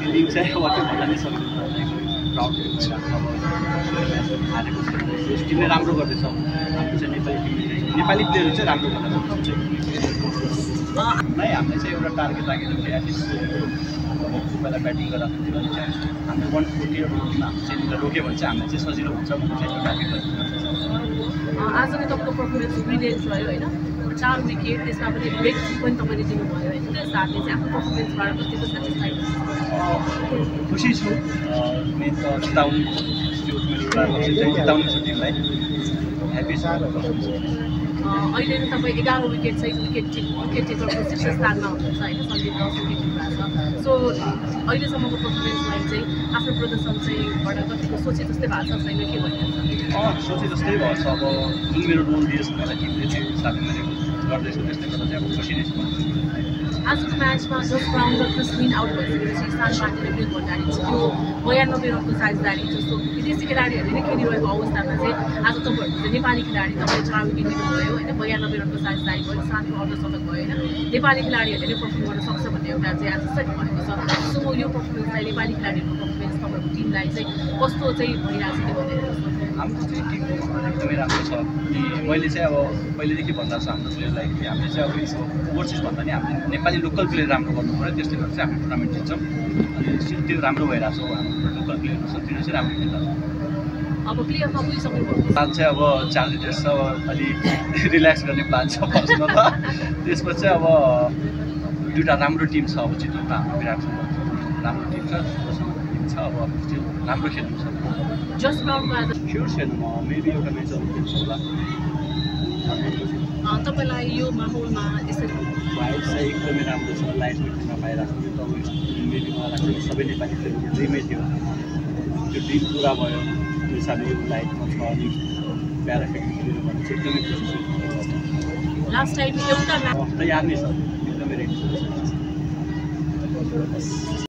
feeling चाहिँ अब त्यो भन्न नै सक्दैन प्राउड भइरहेको हारेको छ यस टिमले राम्रो गर्दैछ हाम्रो चाहिँ नेपाली प्लेयरहरू चाहिँ राम्रो गर्दैछ नै हामीले चाहिँ एउटा टार्गेट राखेको थियो एटलिस्ट पहिला ब्याटिङ गर्दाखेरि चाहिँ हामीले 140 टिममा चाहिँ रोक्यो भने चाहिँ हामीलाई चाहिँ सजिलो हुन्छ भन्ने चाहिँ टार्गेट गरेको आज नै तपाईँको पर्फर्मेन्स ब्रिलियन्ट रह्यो होइन 4 विकेट त्यसमा पनि ब्रेक पनि तपाईँले दिनुभयो होइन त्यस हिसाबले चाहिँ आफ्नो पर्फर्मेन्सबाट कतिको सेटिस्फाइड खुसी छु मेन त जिताउनु त्यो मेरो एउटा लक्ष्य चाहिँ जिताउनु छ टिमलाई ह्याप्पी छ अहिले तपाईँ 11 विकेट चाहिँ विकेट टेकरको शीर्ष स्थानमा हुनुहुन्छ होइन सन्दीप 10 विकेट भएको छ सो अहिलेसम्मको पर्फर्मेन्सलाई चाहिँ आफ्नो प्रदर्शन चाहिँ बाट कतिको सोचे जस्तै भएको छ छैन के भनिन्छ सोचे जस्तै भएछ अब जुन मेरो रोल दिएछ मलाई टिमले चाहिँ हिसाबले मैले गर्दैछु त्यसले गर्दा चाहिँ अब खुसी नै छु आजको म्याचमा जस्ट राउन्ड र क्रिस्लिन आउट भइसकेपछि स्थान पार्टीले ब्रेक भण्डारी थियो 92 रनको साझेदारी जस्तो विदेशी खेलाडीहरूले नै खेलिरहेको अवस्थामा चाहिँ आज तपाईँहरूको चाहिँ नेपाली खेलाडी तपाईँले 4 विकेट दिनुभयो होइन 92 रनको साझेदारी भयो साथमा अर्धशतक भयो होइन नेपाली खेलाडीहरूले नै पर्फर्म गर्न सक्छ भन्ने एउटा चाहिँ आज सेट भएको छ सो यो पर्फर्मेन्सलाई नेपाली खेलाडीहरूको पर्फर्मेन्स तपाईँहरूको टिमलाई चाहिँ कस्तो चाहिँ भइरहेको छ त्यो भनेर हाम्रो चाहिँ टिम एकदमै राम्रो छ अनि मैले चाहिँ अब पहिलेदेखि भन्दा छ हाम्रो प्लेयरलाई कि हामीले चाहिँ अब यसो ओभरसिज भन्दा नि हामीले नेपाली लोकल प्लेयर राम्रो गर्नु पऱ्यो त्यसले गर्दा चाहिँ हामी टुर्नामेन्ट जित्छौँ अनि त्यो राम्रो भइरहेको छ हाम्रो लोकल प्लेयरहरू छ तिनीहरू चाहिँ राम्रो खेल्छ अब प्लेयरमा पुगिसक्नुभयो प्लान चाहिँ अब 4 डेज छ अब अलि रिल्याक्स गर्ने प्लान छ फर्स्टमा त त्यसपछि अब दुईवटा राम्रो टिम छ अब चितवनमा हाम्रो विराट राम्रो टिम छ अब त्यो राम्रो खेल्नु छ जस्ट राउन्डमा स्योर छैन म मेबी एउटा म्याच खेल्छु होला तपाईँलाई यो माहौलमा यसरी भाइब चाहिँ एकदमै राम्रो छ लाइट मिटिङमा पाइरहेको छ त मेबी मलाई लाग्छ सबै नेपाली प्लेयरको ड्रिमै थियो त्यो ड्रिम पुरा भयो त्यो हिसाबले यो लाइटमा छ अनि प्याराफेक्ट खेलेर भने चाहिँ एकदमै खुसी छु लास्ट टाइम एउटा तयार नै छ एकदमै रेडी छ